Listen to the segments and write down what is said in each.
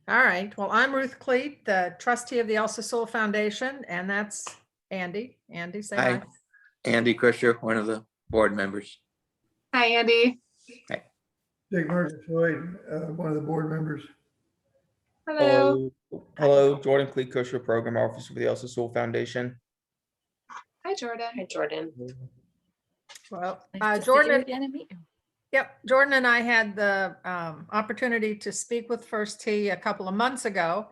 All right. Well, I'm Ruth Cleet, the trustee of the Elsa Sewell Foundation, and that's Andy. Andy, say hi. Hi, Andy Kusher, one of the board members. Hi, Andy. Hi. Dick Floyd, one of the board members. Hello. Hello, Jordan Cleet Kusher, Program Officer for the Elsa Sewell Foundation. Hi, Jordan. Hi, Jordan. Well, Nice to see Jordan, you again and meet you. yep, Jordan and I had the opportunity to speak with First Tee a couple of months ago,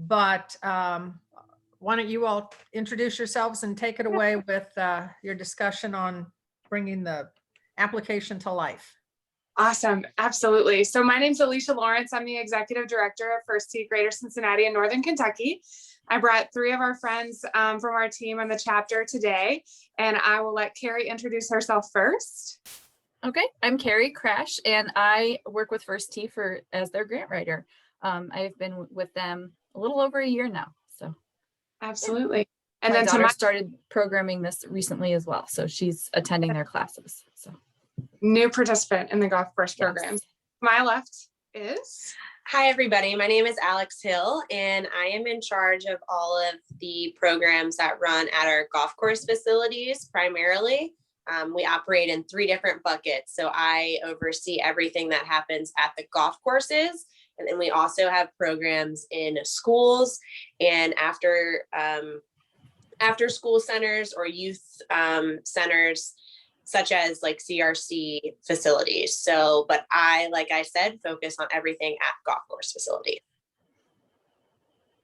but why don't you all introduce yourselves and take it away with your discussion on bringing the application to life. Awesome. Absolutely. So my name's Alicia Lawrence. I'm the executive director of First Tee Greater Cincinnati and Northern Kentucky. I brought 3 of our friends from our team on the chapter today, and I will let Carrie introduce herself first. Okay, I'm Carrie Crash, and I work with First Tee as their grant writer. I've been with them a little over a year now. So Absolutely. And my then daughter started programming this recently as well, so she's attending their classes. So new participant in the golf course program. yes. My left is. Hi, everybody. My name is Alex Hill, and I am in charge of all of the programs that run at our golf course facilities primarily. We operate in 3 different buckets. So I oversee everything that happens at the golf courses. And then we also have programs in schools and after school centers or youth centers, such as like CRC facilities. So, but I, like I said, focus on everything at golf course facility.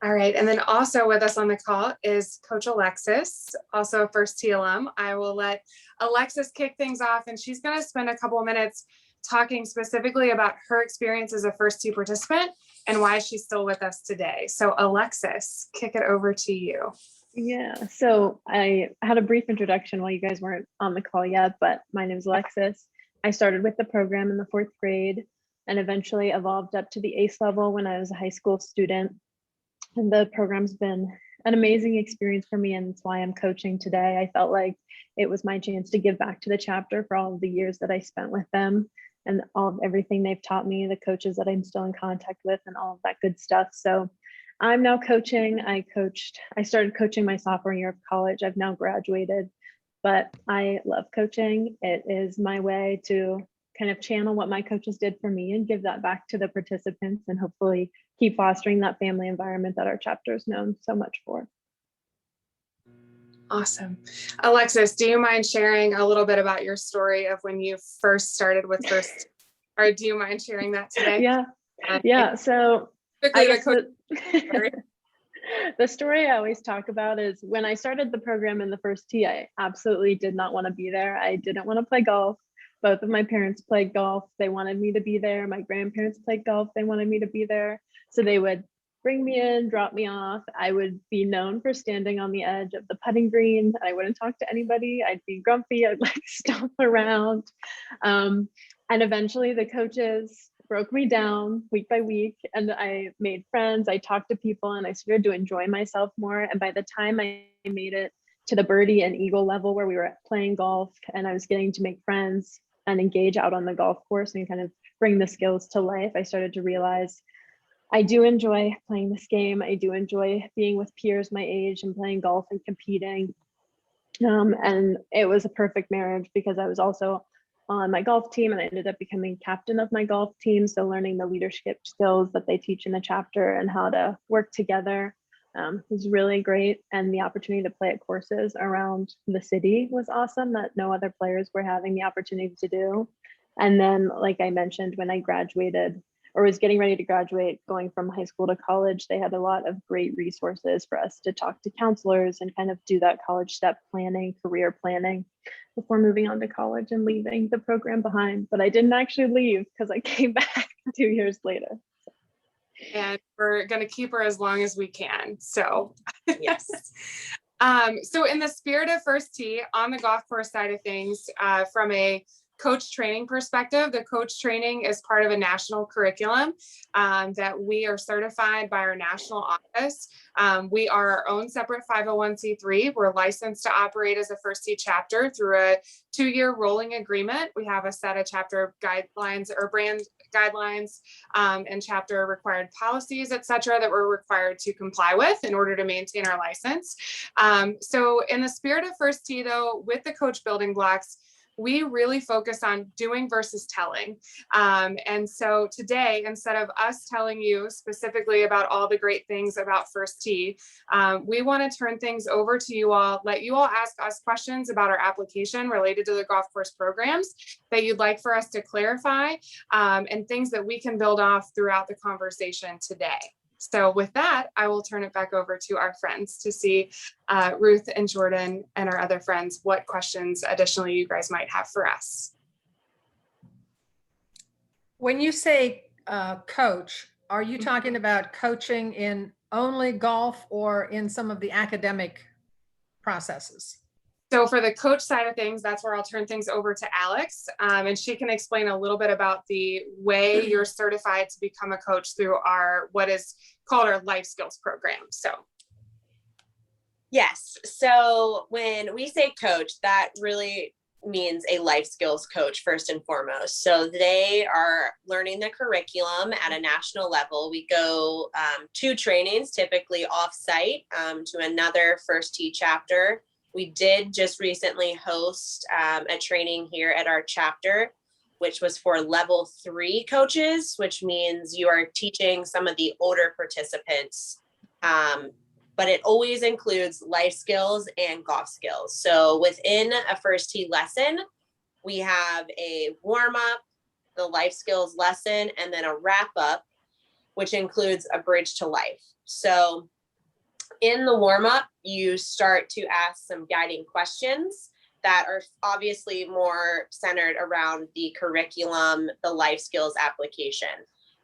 All right. And then also with us on the call is Coach Alexis, also a First Tee alum. I will let Alexis kick things off, and she's going to spend a couple of minutes talking specifically about her experience as a First Tee participant and why she's still with us today. So Alexis, kick it over to you. Yeah, so I had a brief introduction while you guys weren't on the call yet, but my name is Alexis. I started with the program in the 4th grade and eventually evolved up to the ACE level when I was a high school student. And the program's been an amazing experience for me, and it's why I'm coaching today. I felt like it was my chance to give back to the chapter for all of the years that I spent with them and all of everything they've taught me, the coaches that I'm still in contact with and all of that good stuff. So I'm now coaching. I started coaching my sophomore year of college. I've now graduated, but I love coaching. It is my way to kind of channel what my coaches did for me and give that back to the participants and hopefully keep fostering that family environment that our chapter is known so much for. Awesome. Alexis, do you mind sharing a little bit about your story of when you first started with First, or do you mind sharing that today? Yeah. So I guess the story I always talk about is when I started the program in the First Tee, I absolutely did not want to be there. I didn't want to play golf. Both of my parents played golf. They wanted me to be there. My grandparents played golf. They wanted me to be there. So they would bring me in, drop me off. I would be known for standing on the edge of the putting green. I wouldn't talk to anybody. I'd be grumpy. I'd like stomp around. And eventually the coaches broke me down week by week, and I made friends. I talked to people and I started to enjoy myself more. And by the time I made it to the birdie and eagle level where we were playing golf and I was getting to make friends and engage out on the golf course and kind of bring the skills to life, I started to realize I do enjoy playing this game. I do enjoy being with peers my age and playing golf and competing. And it was a perfect marriage because I was also on my golf team and I ended up becoming captain of my golf team. So learning the leadership skills that they teach in the chapter and how to work together was really great. And the opportunity to play at courses around the city was awesome that no other players were having the opportunity to do. And then, like I mentioned, when I graduated or was getting ready to graduate, going from high school to college, they had a lot of great resources for us to talk to counselors and kind of do that college step planning, career planning before moving on to college and leaving the program behind. But I didn't actually leave because I came back 2 years later. And we're going to keep her as long as we can. So, Yes. So in the spirit of First Tee on the golf course side of things, from a coach training perspective, the coach training is part of a national curriculum that we are certified by our national office. We are our own separate 501c3. We're licensed to operate as a First Tee chapter through a 2-year rolling agreement. We have a set of chapter guidelines or brand guidelines, and chapter required policies, et cetera, that we're required to comply with in order to maintain our license. So in the spirit of First Tee, though, with the coach building blocks, we really focus on doing versus telling. And so today, instead of us telling you specifically about all the great things about First Tee, we want to turn things over to you all, let you all ask us questions about our application related to the golf course programs that you'd like for us to clarify, and things that we can build off throughout the conversation today. So with that, I will turn it back over to our friends to see Ruth and Jordan and our other friends, what questions additionally you guys might have for us. When you say coach, are you talking about coaching in only golf or in some of the academic processes? So for the coach side of things, that's where I'll turn things over to Alex, and she can explain a little bit about the way you're certified to become a coach through our, what is called our life skills program. So. Yes. So when we say coach, that really means a life skills coach first and foremost. So they are learning the curriculum at a national level. We go to trainings, typically off-site, to another First Tee chapter. We did just recently host a training here at our chapter, which was for level 3 coaches, which means you are teaching some of the older participants, but it always includes life skills and golf skills. So within a First Tee lesson, we have a warm up, the life skills lesson, and then a wrap up, which includes a bridge to life. So in the warm up, you start to ask some guiding questions that are obviously more centered around the curriculum, the life skills application.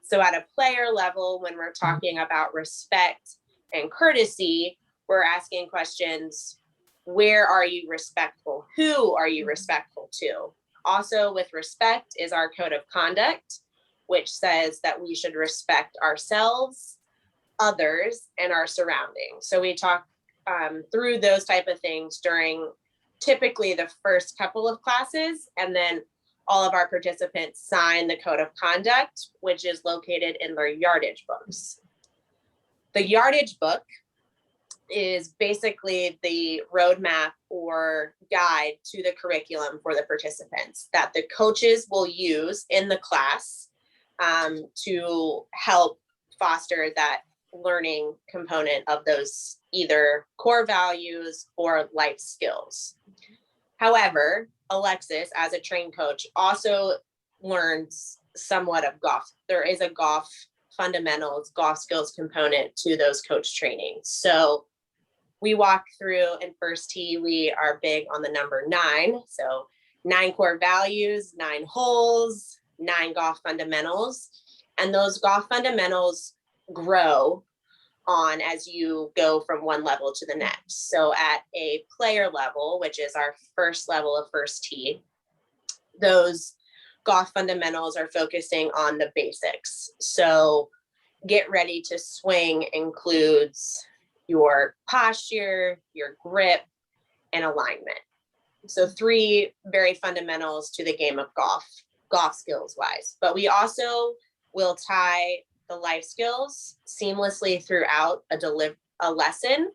So at a player level, when we're talking about respect and courtesy, we're asking questions: where are you respectful? Who are you respectful to? Also with respect is our code of conduct, which says that we should respect ourselves, others, and our surroundings. So we talk through those type of things during typically the first couple of classes, and then all of our participants sign the code of conduct, which is located in their yardage books. The yardage book is basically the roadmap or guide to the curriculum for the participants that the coaches will use in the class to help foster that learning component of those either core values or life skills. However, Alexis, as a trained coach, also learns somewhat of golf. There is a golf fundamentals, golf skills component to those coach trainings. So we walk through in First Tee, we are big on the number 9. So 9 core values, 9 holes, 9 golf fundamentals. And those golf fundamentals grow on as you go from one level to the next. So at a player level, which is our first level of First Tee, those golf fundamentals are focusing on the basics. So get ready to swing includes your posture, your grip, and alignment. So 3 very fundamentals to the game of golf skills wise. But we also will tie the life skills seamlessly throughout a lesson,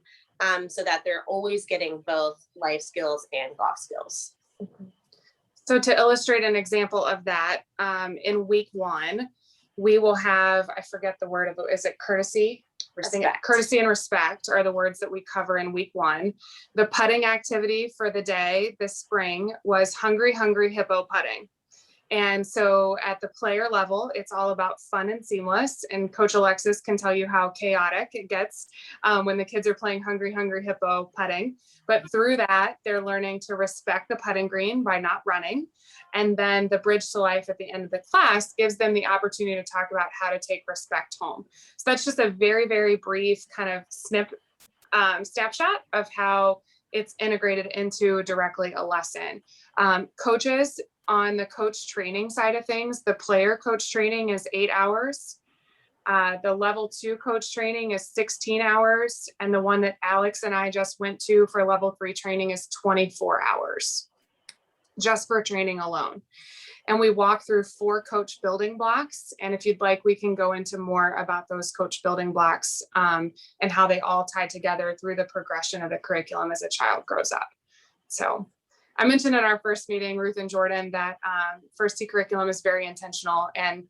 so that they're always getting both life skills and golf skills. So to illustrate an example of that, in week 1, we will have, I forget the word of it, is it courtesy? I think courtesy and respect are the words that we cover in week 1. The putting activity for the day this spring was Hungry Hungry Hippo putting. And so at the player level, it's all about fun and seamless. And Coach Alexis can tell you how chaotic it gets when the kids are playing Hungry Hungry Hippo putting. But through that, they're learning to respect the putting green by not running. And then the bridge to life at the end of the class gives them the opportunity to talk about how to take respect home. So that's just a very, very brief kind of snapshot of how it's integrated into directly a lesson. Coaches, on the coach training side of things, the player coach training is 8 hours. The level 2 coach training is 16 hours. And the one that Alex and I just went to for level 3 training is 24 hours just for training alone. And we walk through 4 coach building blocks. And if you'd like, we can go into more about those coach building blocks and how they all tie together through the progression of the curriculum as a child grows up. So I mentioned in our first meeting, Ruth and Jordan, that First Tee curriculum is very intentional, and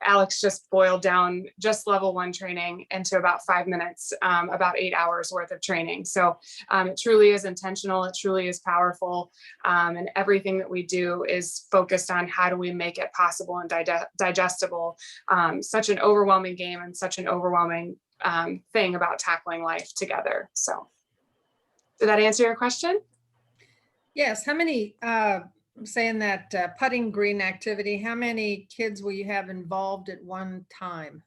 Alex just boiled down just level 1 training into about 5 minutes, about 8 hours worth of training. So it truly is intentional. It truly is powerful. And everything that we do is focused on how do we make it possible and digestible. Such an overwhelming game and such an overwhelming thing about tackling life together. So did that answer your question? Yes, how many, I'm saying that putting green activity, how many kids will you have involved at one time?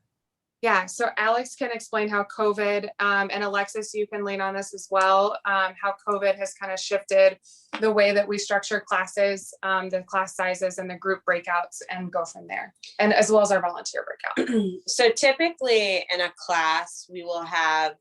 Yeah, so Alex can explain how COVID, and Alexis, you can lean on this as well, how COVID has kind of shifted the way that we structure classes, the class sizes and the group breakouts, and go from there, and as well as our volunteer breakout. So typically in a class, we will have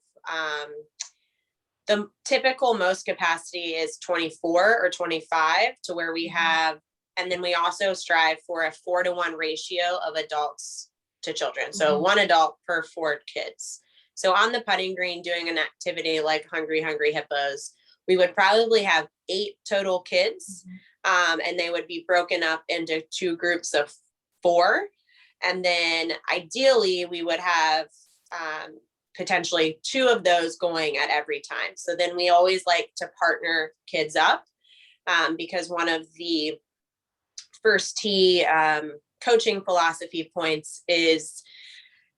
the typical most capacity is 24 or 25, to where we have, and then we also strive for a 4-to-1 ratio of adults to children. So 1 adult per 4 kids. So on the putting green, doing an activity like Hungry Hippos, we would probably have 8 total kids, and they would be broken up into 2 groups of 4. And then ideally we would have potentially 2 of those going at every time. So then we always like to partner kids up, because one of the First Tee coaching philosophy points is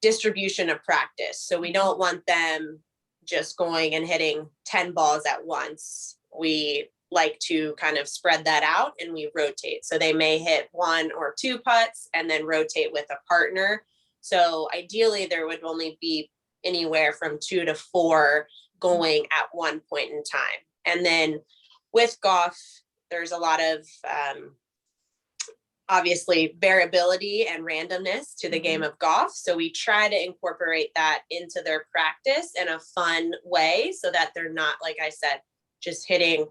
distribution of practice. So we don't want them just going and hitting 10 balls at once. We like to kind of spread that out, and we rotate. So they may hit 1 or 2 putts and then rotate with a partner. So ideally there would only be anywhere from 2 to 4 going at one point in time. And then with golf, there's a lot of obviously variability and randomness to the game of golf. So we try to incorporate that into their practice in a fun way, so that they're not, like I said, just hitting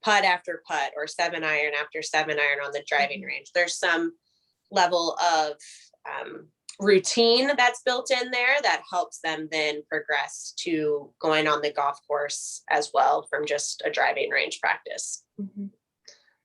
putt after putt or 7-iron after 7-iron on the driving range. There's some level of routine that's built in there that helps them then progress to going on the golf course as well, from just a driving range practice.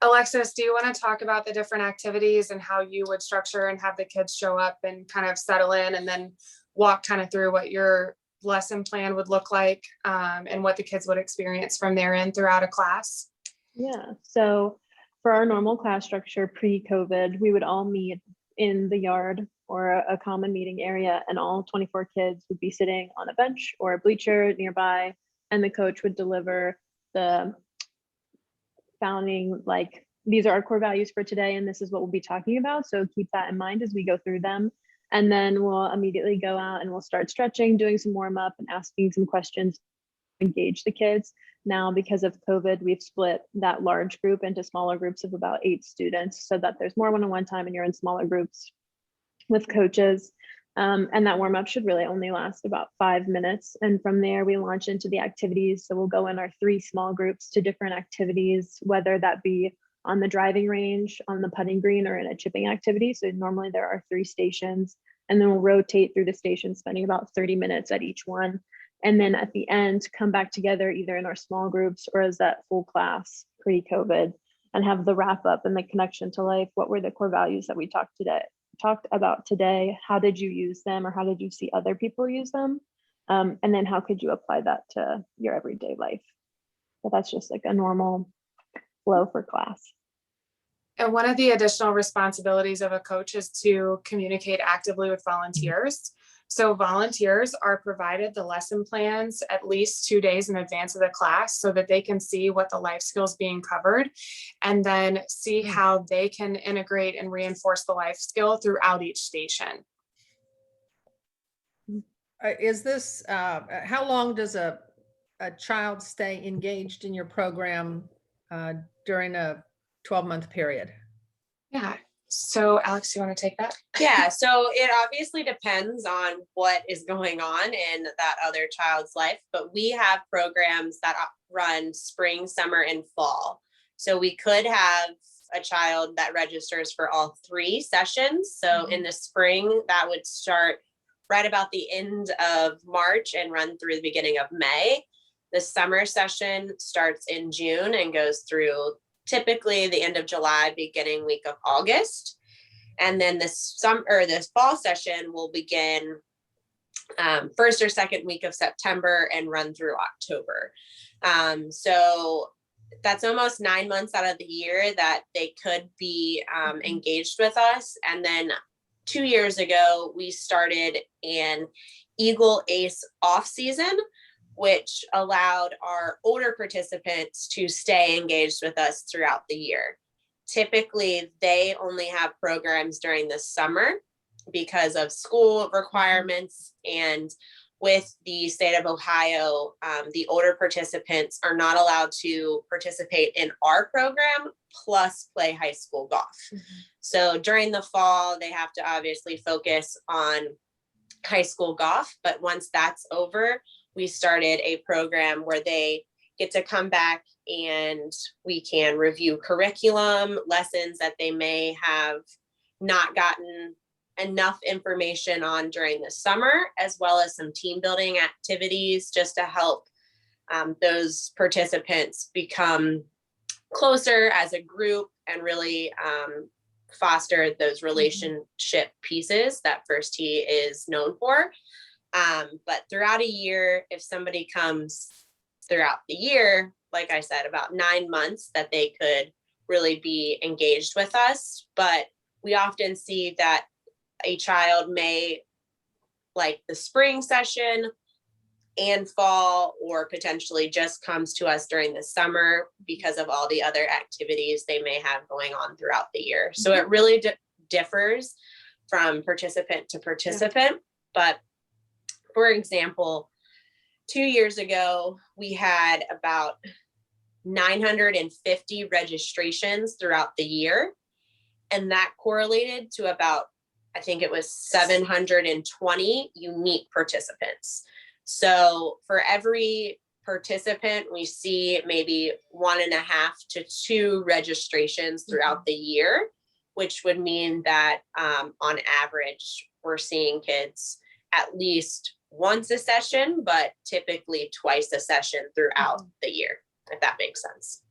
Alexis, do you want to talk about the different activities and how you would structure and have the kids show up and kind of settle in, and then walk kind of through what your lesson plan would look like, and what the kids would experience from there in throughout a class? Yeah, so for our normal class structure pre-COVID, we would all meet in the yard or a common meeting area, and all 24 kids would be sitting on a bench or a bleacher nearby, and the coach would deliver the founding, like, these are our core values for today, and this is what we'll be talking about. So keep that in mind as we go through them. And then we'll immediately go out and we'll start stretching, doing some warm up and asking some questions, engage the kids. Now, because of COVID, we've split that large group into smaller groups of about 8 students, so that there's more one-on-one time and you're in smaller groups with coaches. And that warm up should really only last about 5 minutes. And from there, we launch into the activities. So we'll go in our 3 small groups to different activities, whether that be on the driving range, on the putting green, or in a chipping activity. So normally there are 3 stations, and then we'll rotate through the stations, spending about 30 minutes at each one. And then at the end, come back together either in our small groups or as that full class pre-COVID, and have the wrap up and the connection to life. What were the core values that we talked about today? How did you use them, or how did you see other people use them? And then how could you apply that to your everyday life? But that's just like a normal flow for class. And one of the additional responsibilities of a coach is to communicate actively with volunteers. So volunteers are provided the lesson plans at least 2 days in advance of the class, so that they can see what the life skills being covered, and then see how they can integrate and reinforce the life skill throughout each station. Is this, how long does a child stay engaged in your program during a 12-month period? Yeah. So Alex, you want to take that? Yeah, so it obviously depends on what is going on in that other child's life, but we have programs that run spring, summer, and fall. So we could have a child that registers for all 3 sessions. So in the spring, that would start right about the end of March and run through the beginning of May. The summer session starts in June and goes through typically the end of July, beginning week of August. And then this fall session will begin first or second week of September and run through October. So that's almost 9 months out of the year that they could be engaged with us. And then 2 years ago, we started an Eagle Ace off season, which allowed our older participants to stay engaged with us throughout the year. Typically, they only have programs during the summer because of school requirements, and with the state of Ohio, the older participants are not allowed to participate in our program plus play high school golf. So during the fall, they have to obviously focus on high school golf, but once that's over, we started a program where they get to come back and we can review curriculum, lessons that they may have not gotten enough information on during the summer, as well as some team building activities just to help those participants become closer as a group and really foster those relationship pieces that First Tee is known for. But throughout a year, if somebody comes throughout the year, like I said, about 9 months that they could really be engaged with us. But we often see that a child may like the spring session and fall, or potentially just comes to us during the summer because of all the other activities they may have going on throughout the year. So it really differs from participant to participant. But for example, 2 years ago, we had about 950 registrations throughout the year. And that correlated to about, I think it was 720 unique participants. So for every participant, we see maybe 1.5 to 2 registrations throughout the year, which would mean that on average, we're seeing kids at least once a session, but typically twice a session throughout the year, if that makes sense.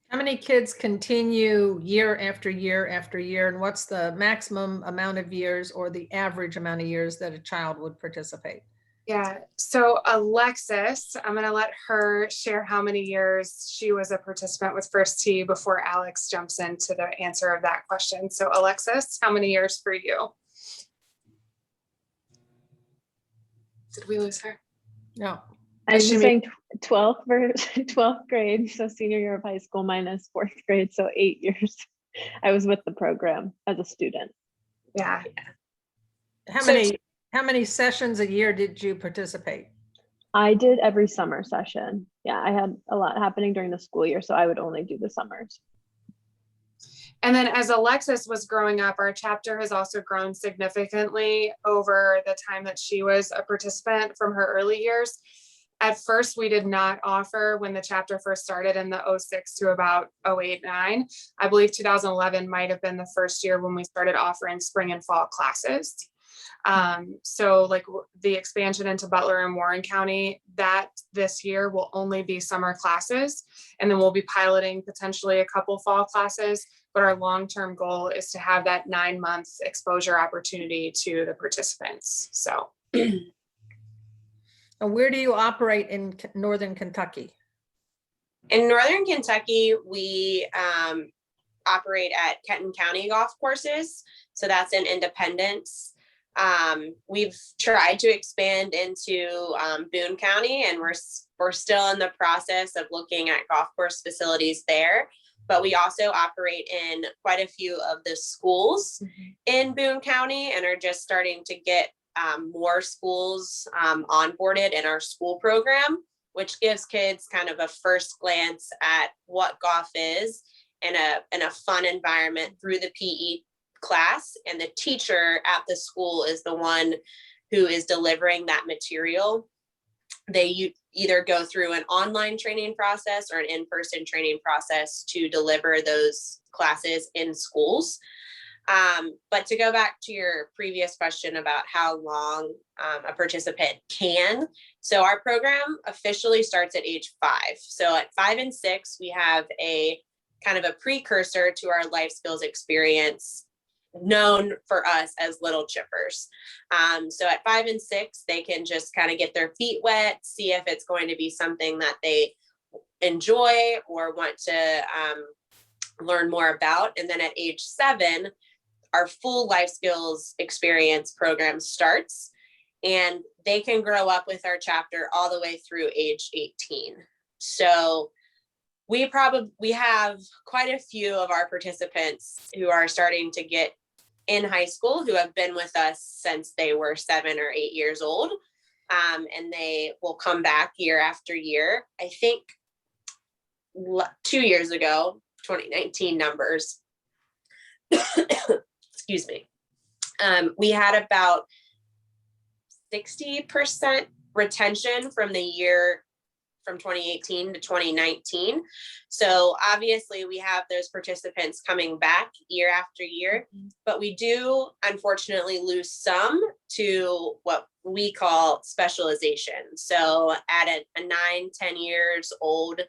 How many kids continue year after year after year? And what's the maximum amount of years or the average amount of years that a child would participate? Yeah, so Alexis, I'm gonna let her share how many years she was a participant with First Tee before Alex jumps into the answer of that question. So Alexis, how many years for you? Did we lose her? No. I was She just may- saying 12th grade, so senior year of high school minus 4th grade, so 8 years. I was with the program as a student. Yeah, How many sessions a year did you participate? I did every summer session. Yeah, I had a lot happening during the school year, so I would only do the summers. and then as Alexis was growing up, our chapter has also grown significantly over the time that she was a participant from her early years. At first, we did not offer, when the chapter first started in the 06 to about 08-09. I believe 2011 might have been the first year when we started offering spring and fall classes. So like the expansion into Butler and Warren County, that this year will only be summer classes. And then we'll be piloting potentially a couple fall classes, but our long-term goal is to have that 9-month exposure opportunity to the participants. So. And where do you operate in Northern Kentucky? In Northern Kentucky, we operate at Kenton County golf courses. So that's in Independence. We've tried to expand into Boone County, and we're still in the process of looking at golf course facilities there. But we also operate in quite a few of the schools in Boone County and are just starting to get more schools onboarded in our school program, which gives kids kind of a first glance at what golf is in a fun environment through the PE class. And the teacher at the school is the one who is delivering that material they either go through an online training process or an in-person training process to deliver those classes in schools. But to go back to your previous question about how long a participant can, so our program officially starts at age 5. So at 5 and 6, we have a kind of a precursor to our life skills experience known for us as Little Chippers. So at 5 and 6, they can just kind of get their feet wet, see if it's going to be something that they enjoy or want to learn more about. And then at age 7, our full life skills experience program starts, and they can grow up with our chapter all the way through age 18. So we have quite a few of our participants who are starting to get in high school who have been with us since they were 7 or 8 years old. And they will come back year after year. I think 2 years ago, 2019 numbers, excuse me, we had about 60% retention from the year from 2018 to 2019. So obviously we have those participants coming back year after year, but we do unfortunately lose some to what we call specialization. So at a 9-10 years old,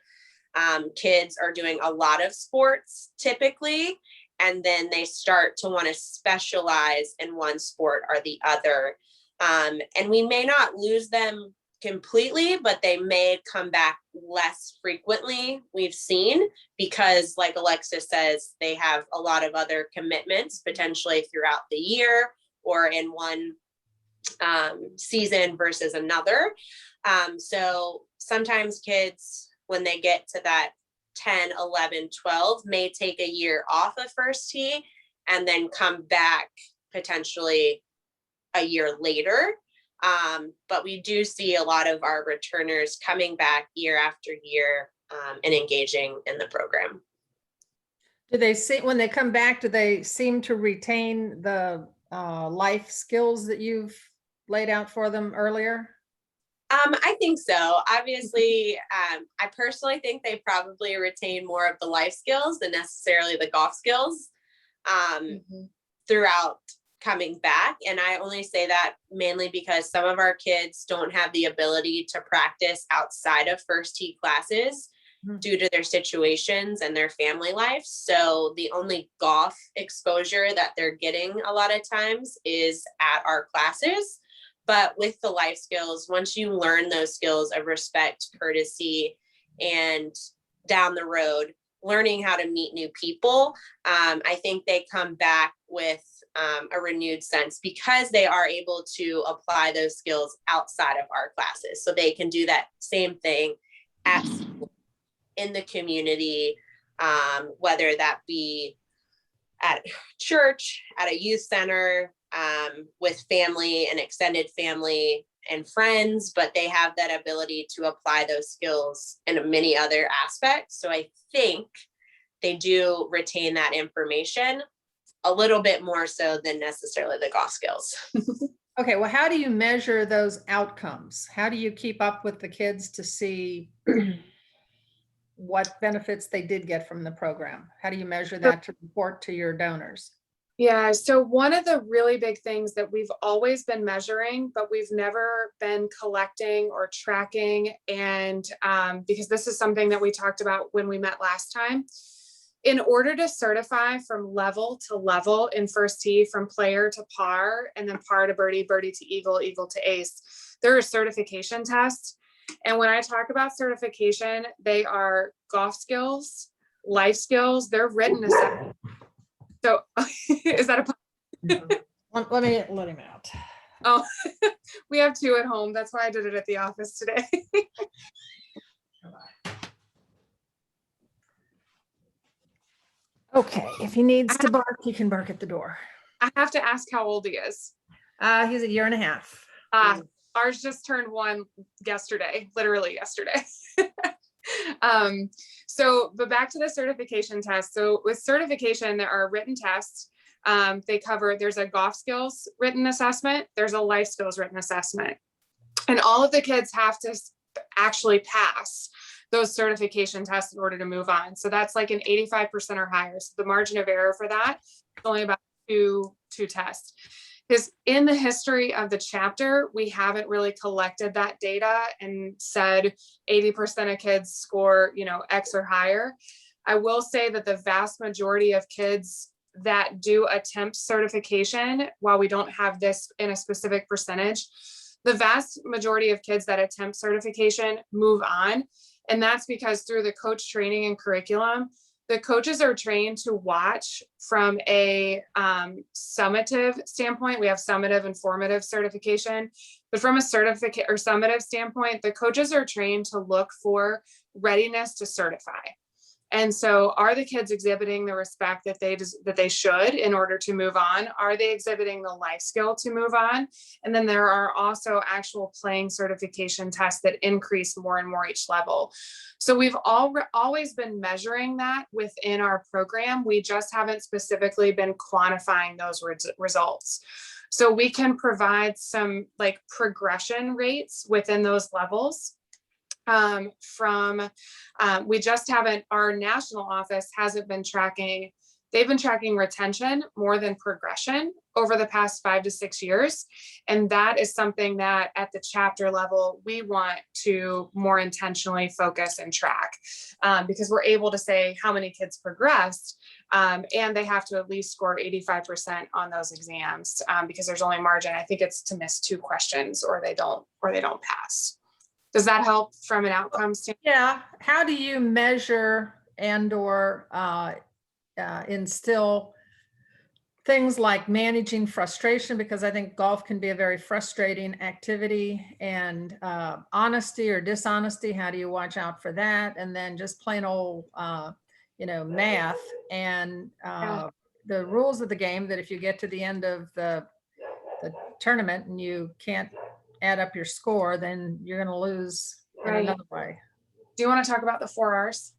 kids are doing a lot of sports typically, and then they start to want to specialize in one sport or the other. And we may not lose them completely, but they may come back less frequently, we've seen, because like Alexis says, they have a lot of other commitments potentially throughout the year or in one season versus another. So sometimes kids, when they get to that 10, 11, 12, may take a year off of First Tee and then come back potentially a year later. But we do see a lot of our returners coming back year after year and engaging in the program. Do they see, when they come back, do they seem to retain the life skills that you've laid out for them earlier? I think so. Obviously, I personally think they probably retain more of the life skills than necessarily the golf skills throughout coming back. And I only say that mainly because some of our kids don't have the ability to practice outside of First Tee classes due to their situations and their family life. So the only golf exposure that they're getting a lot of times is at our classes. But with the life skills, once you learn those skills of respect, courtesy, and down the road, learning how to meet new people, I think they come back with a renewed sense because they are able to apply those skills outside of our classes. So they can do that same thing at school, in the community, whether that be at church, at a youth center, with family and extended family and friends, but they have that ability to apply those skills in many other aspects. So I think they do retain that information a little bit more so than necessarily the golf skills. Okay, well, how do you measure those outcomes? How do you keep up with the kids to see what benefits they did get from the program? How do you measure that to report to your donors? Yeah, so one of the really big things that we've always been measuring, but we've never been collecting or tracking, and because this is something that we talked about when we met last time, in order to certify from level to level in First Tee, from player to par, and then par to birdie, birdie to eagle, eagle to ace, there are certification tests. And when I talk about certification, they are golf skills, life skills, they're written assessment. So is that a Let him out. Oh, we have 2 at home. That's why I did it at the office today. Okay, if he needs to bark, he can bark at the door. I have to ask how old he is. He's 1.5 years. Ours just turned 1 yesterday, literally yesterday. But back to the certification test. So with certification, there are written tests. They cover, there's a golf skills written assessment. There's a life skills written assessment. And all of the kids have to actually pass those certification tests in order to move on. So that's like an 85% or higher. So the margin of error for that is only about two tests. Because in the history of the chapter, we haven't really collected that data and said 80% of kids score, X or higher. I will say that the vast majority of kids that do attempt certification, while we don't have this in a specific percentage, the vast majority of kids that attempt certification move on. And that's because through the coach training and curriculum, the coaches are trained to watch from a summative standpoint. We have summative and formative certification, but from a certificate or summative standpoint, the coaches are trained to look for readiness to certify. And so are the kids exhibiting the respect that they should in order to move on? Are they exhibiting the life skill to move on? And then there are also actual playing certification tests that increase more and more each level. So we've always been measuring that within our program. We just haven't specifically been quantifying those results. So we can provide some like progression rates within those levels. We just haven't, our national office hasn't been tracking, they've been tracking retention more than progression over the past 5 to 6 years. And that is something that at the chapter level, we want to more intentionally focus and track because we're able to say how many kids progressed and they have to at least score 85% on those exams because there's only margin. I think it's to miss 2 questions or they don't pass. Does that help from an outcome standpoint? Yeah. How do you measure and/or instill things like managing frustration? Because I think golf can be a very frustrating activity, and honesty or dishonesty. How do you watch out for that? And then just plain old, math and the rules of the game, that if you get to the end of the tournament and you can't add up your score, then you're going to lose in another way. Do you want to talk about the 4 R's?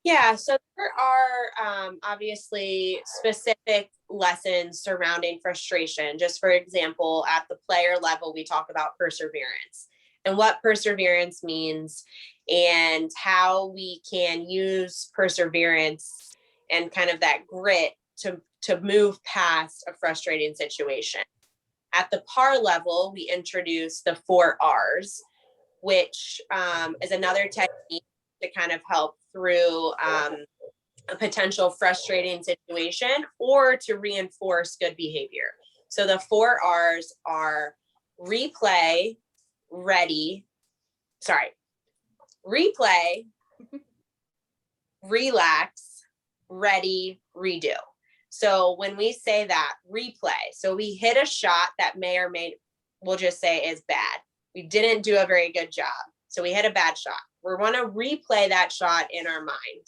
Yeah, so there are obviously specific lessons surrounding frustration. Just for example, at the player level, we talk about perseverance and what perseverance means and how we can use perseverance and kind of that grit to move past a frustrating situation. At the par level, we introduce the 4 R's, which is another technique to kind of help through a potential frustrating situation or to reinforce good behavior. So the 4 R's are replay, relax, ready, redo. So when we say that, replay, so we hit a shot that we'll just say is bad. We didn't do a very good job. So we hit a bad shot. We want to replay that shot in our mind.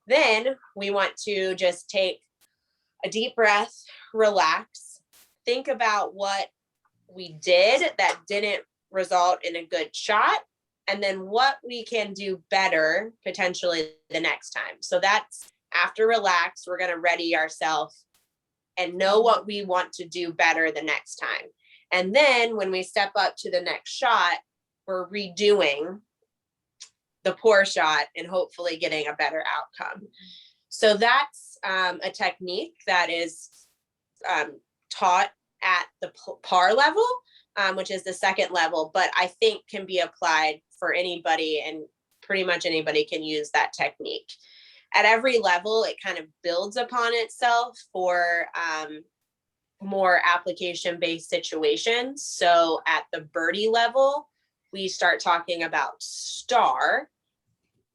Then we want to just take a deep breath, relax, think about what we did that didn't result in a good shot, and then what we can do better potentially the next time. So that's after relax, we're going to ready ourselves and know what we want to do better the next time. And then when we step up to the next shot, we're redoing the poor shot and hopefully getting a better outcome. So that's a technique that is taught at the par level, which is the second level, but I think can be applied for anybody, and pretty much anybody can use that technique. At every level, it kind of builds upon itself for more application-based situations. So at the birdie level, we start talking about STAR,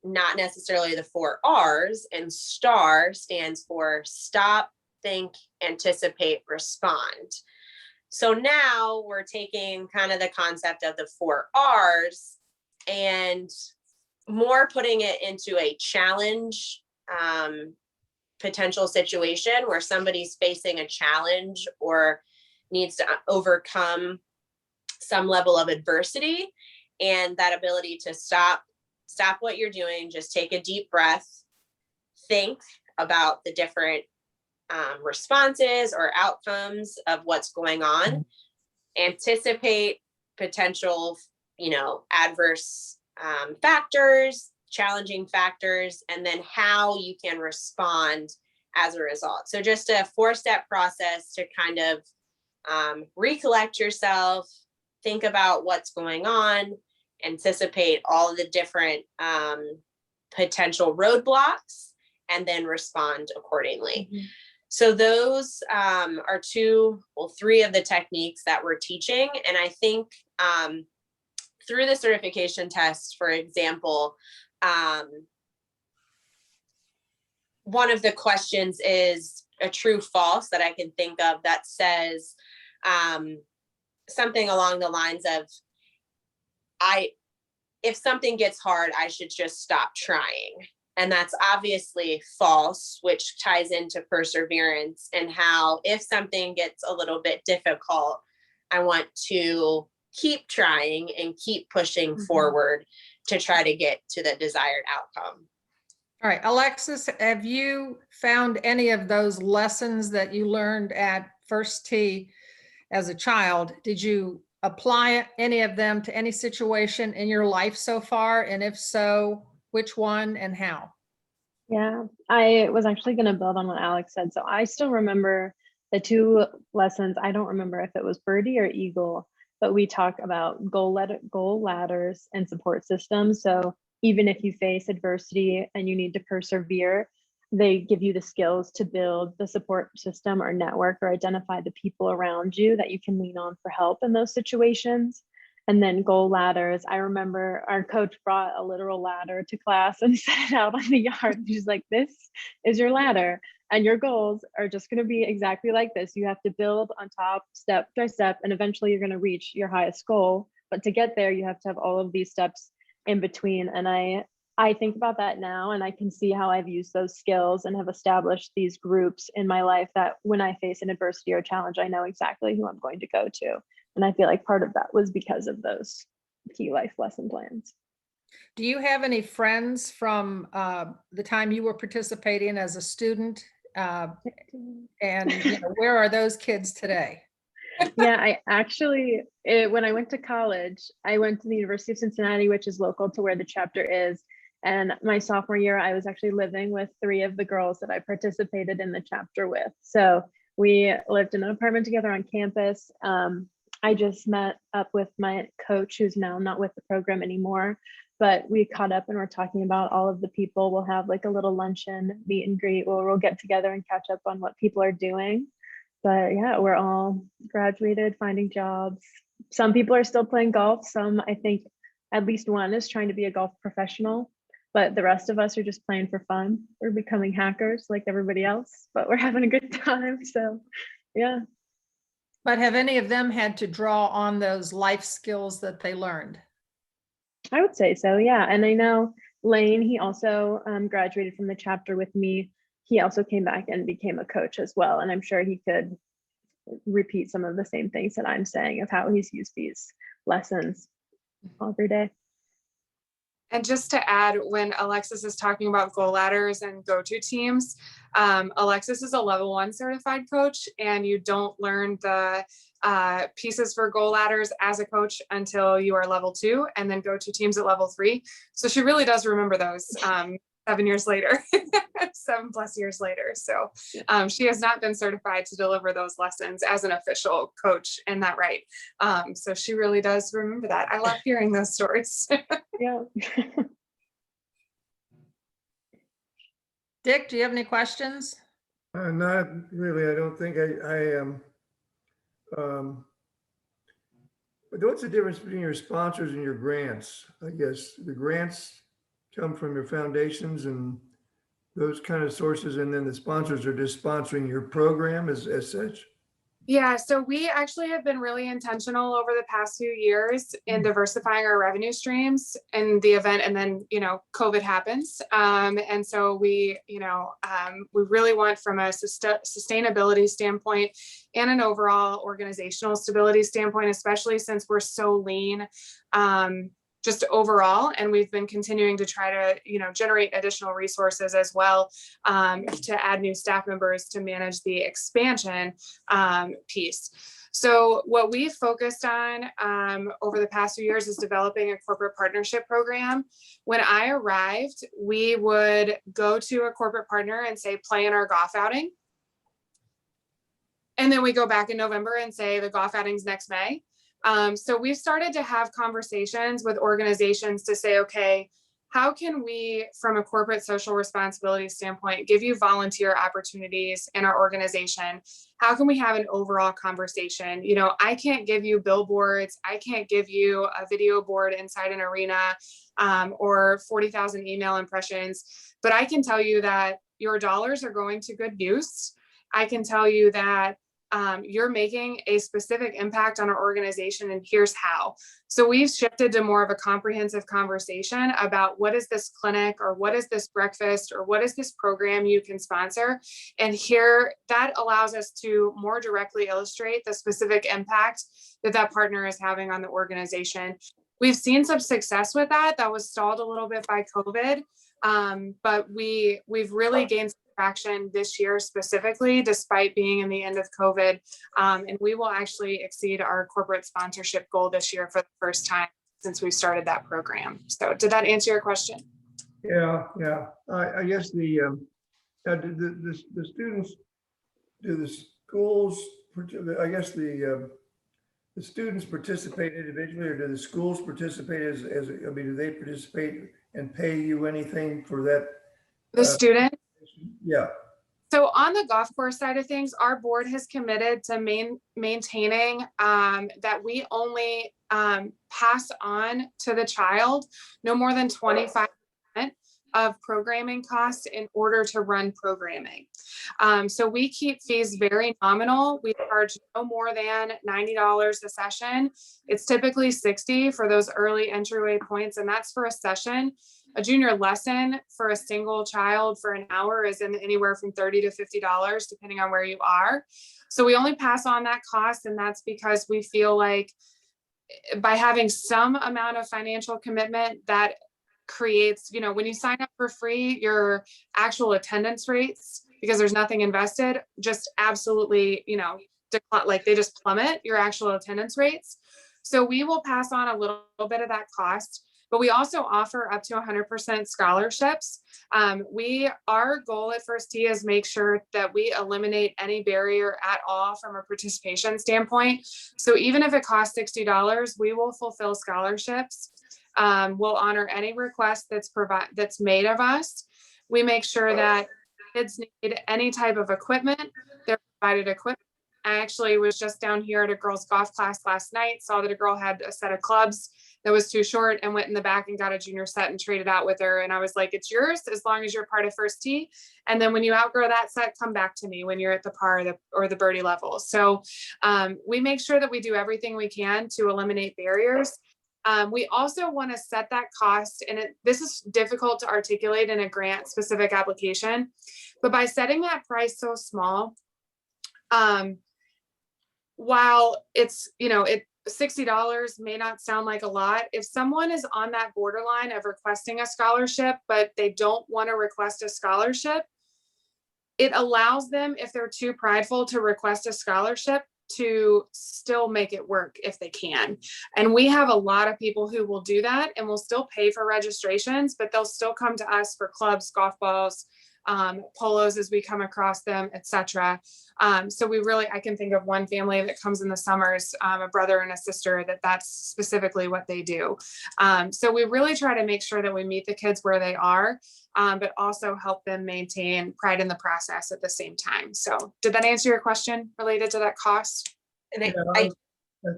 not necessarily the 4 R's, and STAR stands for stop, think, anticipate, respond. So now we're taking kind of the concept of the 4 R's and more putting it into a challenge potential situation where somebody's facing a challenge or needs to overcome some level of adversity, and that ability to stop what you're doing, just take a deep breath, think about the different responses or outcomes of what's going on, anticipate potential, adverse factors, challenging factors, and then how you can respond as a result. So just a 4-step process to kind of recollect yourself, think about what's going on, anticipate all of the different potential roadblocks, and then respond accordingly. Mhm. So those are 3 of the techniques that we're teaching. And I think through the certification test, for example, one of the questions is a true false that I can think of that says something along the lines of, if something gets hard, I should just stop trying. And that's obviously false, which ties into perseverance and how if something gets a little bit difficult, I want to keep trying and keep pushing forward to try to get to the desired outcome. All right, Alexis, have you found any of those lessons that you learned at First Tee as a child? Did you apply any of them to any situation in your life so far? And if so, which one and how? Yeah, I was actually going to build on what Alex said. So I still remember the 2 lessons. I don't remember if it was Birdie or Eagle, but we talk about goal ladders and support systems. So even if you face adversity and you need to persevere, they give you the skills to build the support system or network or identify the people around you that you can lean on for help in those situations. And then goal ladders. I remember our coach brought a literal ladder to class and set it out on the yard. She's like, this is your ladder and your goals are just going to be exactly like this. You have to build on top step by step, and eventually you're going to reach your highest goal. But to get there, you have to have all of these steps in between. And I think about that now, and I can see how I've used those skills and have established these groups in my life that when I face an adversity or challenge, I know exactly who I'm going to go to. And I feel like part of that was because of those key life lesson plans. Do you have any friends from the time you were participating as a student? And where are those kids today? Yeah, I actually, when I went to college, I went to the University of Cincinnati, which is local to where the chapter is. And my sophomore year, I was actually living with 3 of the girls that I participated in the chapter with. So we lived in an apartment together on campus. I just met up with my coach, who's now not with the program anymore, but we caught up and we're talking about all of the people. We'll have like a little luncheon, meet and greet, where we'll get together and catch up on what people are doing. But yeah, we're all graduated, finding jobs. Some people are still playing golf. Some, I think at least one is trying to be a golf professional, but the rest of us are just playing for fun. We're becoming hackers like everybody else, but we're having a good time. So yeah. But have any of them had to draw on those life skills that they learned? I would say so, yeah. And I know Lane, he also graduated from the chapter with me. He also came back and became a coach as well. And I'm sure he could repeat some of the same things that I'm saying of how he's used these lessons every day. And just to add, when Alexis is talking about goal ladders and go-to teams, Alexis is a level 1 certified coach, and you don't learn the pieces for goal ladders as a coach until you are level 2, and then go-to teams at level 3. So she really does remember those 7 years later, 7+ years later. So she has not been certified to deliver those lessons as an official coach in that right. So she really does remember that. I love hearing those stories. Yeah. Dick, do you have any questions? Not really. I don't think I am. But what's the difference between your sponsors and your grants? I guess the grants come from your foundations and those kind of sources, and then the sponsors are just sponsoring your program as such. Yeah, so we actually have been really intentional over the past few years in diversifying our revenue streams in the event, and then, COVID happens. And so we really want, from a sustainability standpoint and an overall organizational stability standpoint, especially since we're so lean, just overall, and we've been continuing to try to, generate additional resources as well, to add new staff members to manage the expansion piece. So what we focused on over the past few years is developing a corporate partnership program. When I arrived, we would go to a corporate partner and say, plan our golf outing. And then we go back in November and say the golf outing's next May. So we've started to have conversations with organizations to say, okay, how can we, from a corporate social responsibility standpoint, give you volunteer opportunities in our organization? How can we have an overall conversation? You know, I can't give you billboards. I can't give you a video board inside an arena or 40,000 email impressions, but I can tell you that your dollars are going to good use. I can tell you that you're making a specific impact on our organization, and here's how. So we've shifted to more of a comprehensive conversation about what is this clinic, or what is this breakfast, or what is this program you can sponsor. And here, that allows us to more directly illustrate the specific impact that that partner is having on the organization. We've seen some success with that. That was stalled a little bit by COVID, but we've really gained traction this year specifically, despite being in the end of COVID. And we will actually exceed our corporate sponsorship goal this year for the first time since we started that program. So did that answer your question? Yeah. I guess the students, do the schools, I guess the students participate individually, or do the schools participate I mean, do they participate and pay you anything for that? The student? Yeah. So on the golf course side of things, our board has committed to maintaining that we only pass on to the child no more than 25% of programming costs in order to run programming. So we keep fees very nominal. We charge no more than $90 a session. It's typically $60 for those early entryway points, and that's for a session. A junior lesson for a single child for an hour is in anywhere from $30 to $50, depending on where you are. So we only pass on that cost, and that's because we feel like by having some amount of financial commitment, that creates, you know, when you sign up for free, your actual attendance rates, because there's nothing invested, just absolutely, you know, like they just plummet your actual attendance rates. So we will pass on a little bit of that cost, but we also offer up to 100% scholarships. Our goal at First Tee is make sure that we eliminate any barrier at all from a participation standpoint. So even if it costs $60, we will fulfill scholarships. We'll honor any request that's made of us. We make sure that kids need any type of equipment, they're provided equipment. I actually was just down here at a girls' golf class last night, saw that a girl had a set of clubs that was too short, and went in the back and got a junior set and traded out with her. And I was like, it's yours as long as you're part of First Tee. And then when you outgrow that set, come back to me when you're at the par or the birdie level. So we make sure that we do everything we can to eliminate barriers. We also want to set that cost, and this is difficult to articulate in a grant specific application, but by setting that price so small, while it's, you know, $60 may not sound like a lot. If someone is on that borderline of requesting a scholarship, but they don't want to request a scholarship, it allows them, if they're too prideful to request a scholarship, to still make it work if they can. And we have a lot of people who will do that and will still pay for registrations, but they'll still come to us for clubs, golf balls, polos as we come across them, etc. So I can think of one family that comes in the summers, a brother and a sister, that's specifically what they do. So we really try to make sure that we meet the kids where they are, but also help them maintain pride in the process at the same time. So did that answer your question related to that cost? And Yeah, I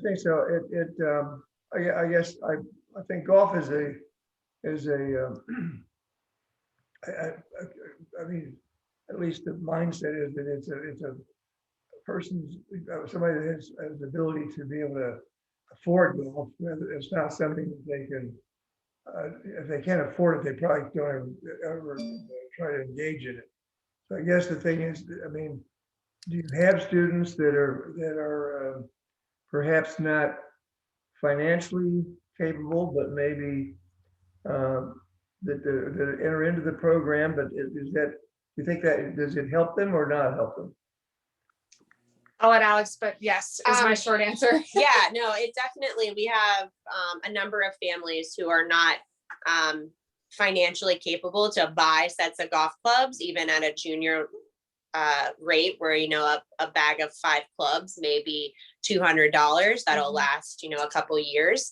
think so. I guess I think golf is I mean, at least the mindset is that it's a person's, somebody that has the ability to be able to afford golf. It's not something that they can, if they can't afford it, they probably don't ever try to engage in it. So I guess the thing is, I mean, do you have students that are perhaps not financially capable, but maybe that enter into the program, but do you think that, does it help them or not help them? I'll let Alex, but yes, is my short answer. Yeah, no, it definitely, we have a number of families who are not financially capable to buy sets of golf clubs, even at a junior rate where, you know, a bag of 5 clubs may be $200. That'll last, you know, a couple years.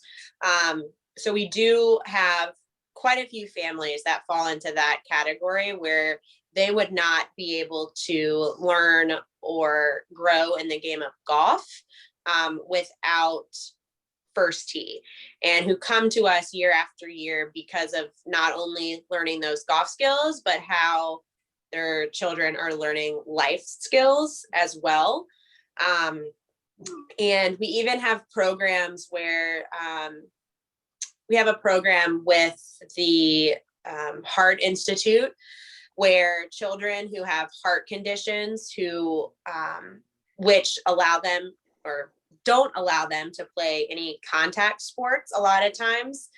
So we do have quite a few families that fall into that category where they would not be able to learn or grow in the game of golf without First Tee, and who come to us year after year because of not only learning those golf skills, but how their children are learning life skills as well. And we even have programs where we have a program with the Heart Institute where children who have heart conditions who which allow them or don't allow them to play any contact sports a lot of times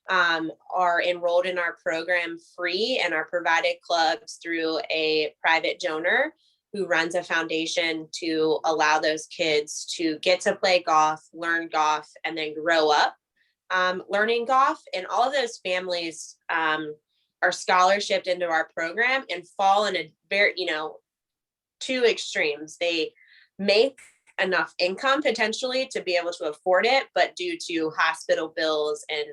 are enrolled in our program free and are provided clubs through a private donor who runs a foundation to allow those kids to get to play golf, learn golf, and then grow up learning golf. And all of those families are scholarshiped into our program and fall in a very, you know, 2 extremes. They make enough income potentially to be able to afford it, but due to hospital bills and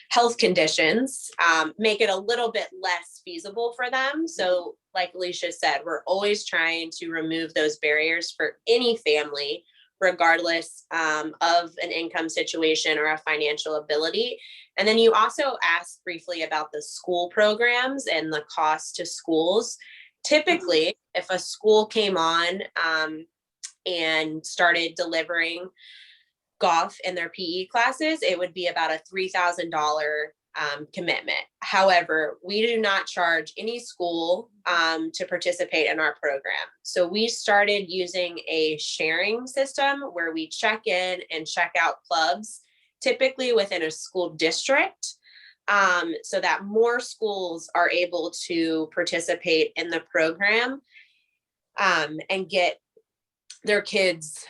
health conditions, make it a little bit less feasible for them. So like Alicia said, we're always trying to remove those barriers for any family, regardless of an income situation or a financial ability. And then you also asked briefly about the school programs and the cost to schools. Typically, if a school came on and started delivering golf in their PE classes, it would be about a $3,000 commitment. However, we do not charge any school to participate in our program. So we started using a sharing system where we check in and check out clubs, typically within a school district, so that more schools are able to participate in the program and get their kids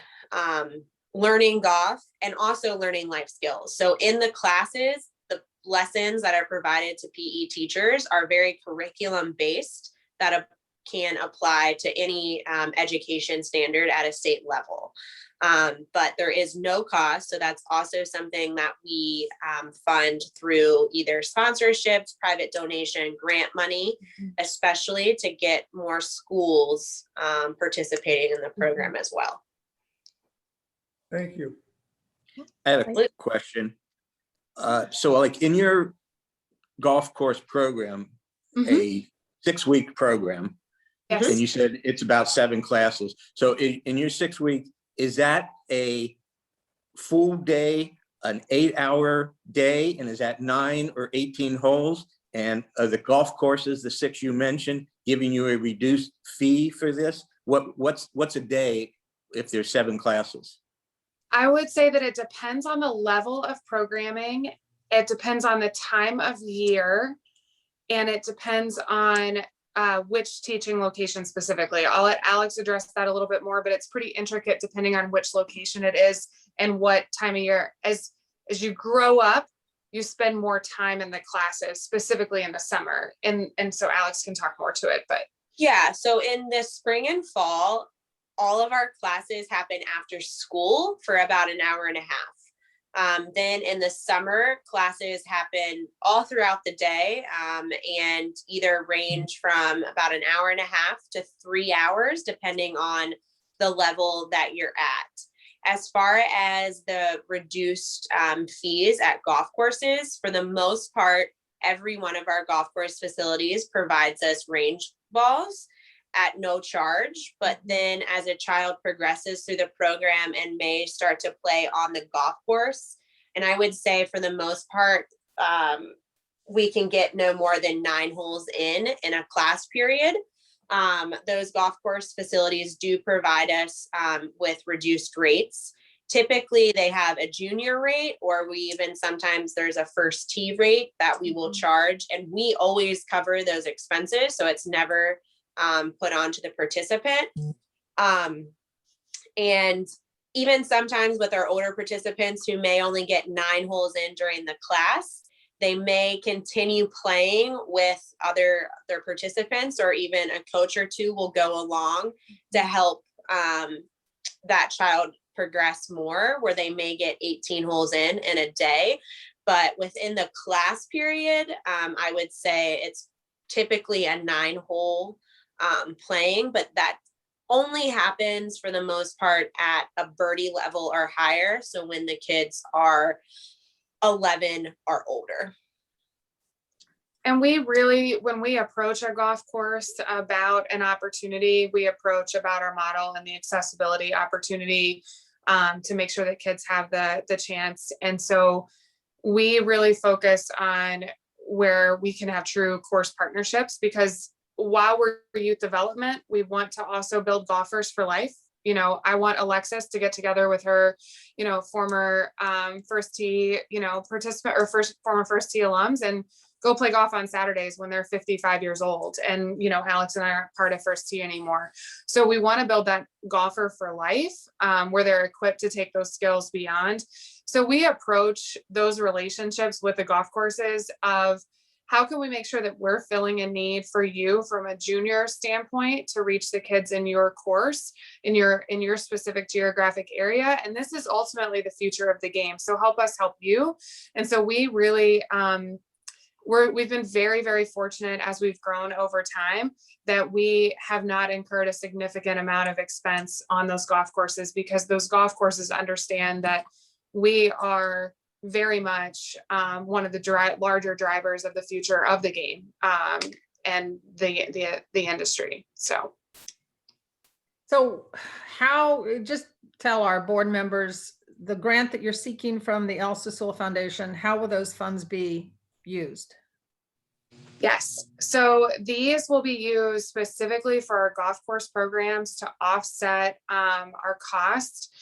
learning golf and also learning life skills. So in the classes, the lessons that are provided to PE teachers are very curriculum based that can apply to any education standard at a state level. But there is no cost. So that's also something that we fund through either sponsorships, private donation, grant money, especially to get more schools participating in the program as well. Thank you. I have a question. So like in your golf course program, a 6-week program, Yes. and you said it's about 7 classes. So in your 6-week, is that a full day, an 8-hour day? And is that 9 or 18 holes? And are the golf courses, the 6 you mentioned, giving you a reduced fee for this? What's a day if there's 7 classes? I would say that it depends on the level of programming. It depends on the time of year, and it depends on which teaching location specifically. I'll let Alex address that a little bit more, but it's pretty intricate depending on which location it is and what time of year. As you grow up, you spend more time in the classes, specifically in the summer. And so Alex can talk more to it, but. Yeah, so in the spring and fall, all of our classes happen after school for about an hour and a half. Then in the summer, classes happen all throughout the day and either range from about an hour and a half to 3 hours, depending on the level that you're at. As far as the reduced fees at golf courses, for the most part, every one of our golf course facilities provides us range balls at no charge. But then as a child progresses through the program and may start to play on the golf course, and I would say for the most part, we can get no more than 9 holes in a class period. Those golf course facilities do provide us with reduced rates. Typically they have a junior rate, or we even sometimes there's a first tee rate that we will charge, and we always cover those expenses. So it's never put onto the participant. And even sometimes with our older participants who may only get 9 holes in during the class, they may continue playing with other participants, or even a coach or two will go along to help that child progress more, where they may get 18 holes in a day. But within the class period, I would say it's typically a 9-hole playing, but that only happens for the most part at a birdie level or higher. So when the kids are 11 or older. And we really, when we approach a golf course about an opportunity, we approach about our model and the accessibility opportunity to make sure that kids have the chance. And so we really focus on where we can have true course partnerships, because while we're youth development, we want to also build golfers for life. You know, I want Alexis to get together with her, you know, former First Tee, you know, participant or former First Tee alums, and go play golf on Saturdays when they're 55 years old. And, you know, Alex and I aren't part of First Tee anymore. So we want to build that golfer for life, where they're equipped to take those skills beyond. So we approach those relationships with the golf courses of, how can we make sure that we're filling a need for you from a junior standpoint to reach the kids in your course, in your specific geographic area? And this is ultimately the future of the game. So help us help you. And so we really, we've been very, very fortunate as we've grown over time that we have not incurred a significant amount of expense on those golf courses, because those golf courses understand that we are very much one of the larger drivers of the future of the game and the industry. So how, just tell our board members, the grant that you're seeking from the El Sisula Foundation, how will those funds be used? yes, so these will be used specifically for our golf course programs to offset our cost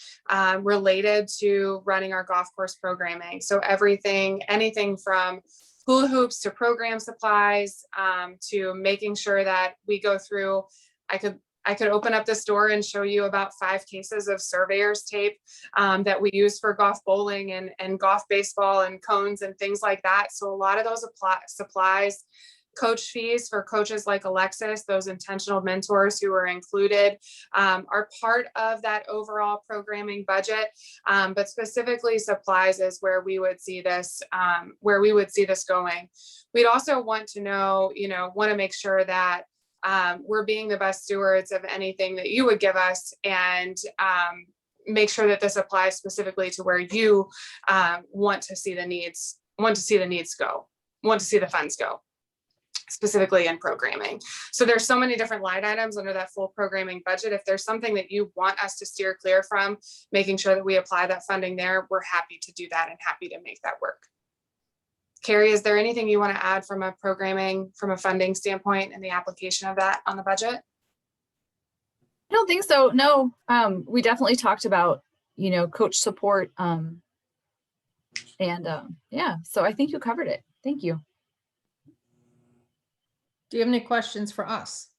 related to running our golf course programming. So anything from hula hoops to program supplies to making sure that we go through. I could open up this door and show you about 5 cases of surveyor's tape that we use for golf bowling and golf baseball and cones and things like that. So a lot of those supplies, coach fees for coaches like Alexis, those intentional mentors who are included, are part of that overall programming budget. But specifically supplies is where we would see this, going. We'd also want to know, want to make sure that we're being the best stewards of anything that you would give us, and make sure that this applies specifically to where you want to see the funds go, specifically in programming. So there's so many different line items under that full programming budget. If there's something that you want us to steer clear from, making sure that we apply that funding there, we're happy to do that and happy to make that work. Carrie, is there anything you want to add from a funding standpoint and the application of that on the budget? I don't think so. No, we definitely talked about, coach support. Yeah, so I think you covered it. Thank you. Do you have any questions for us?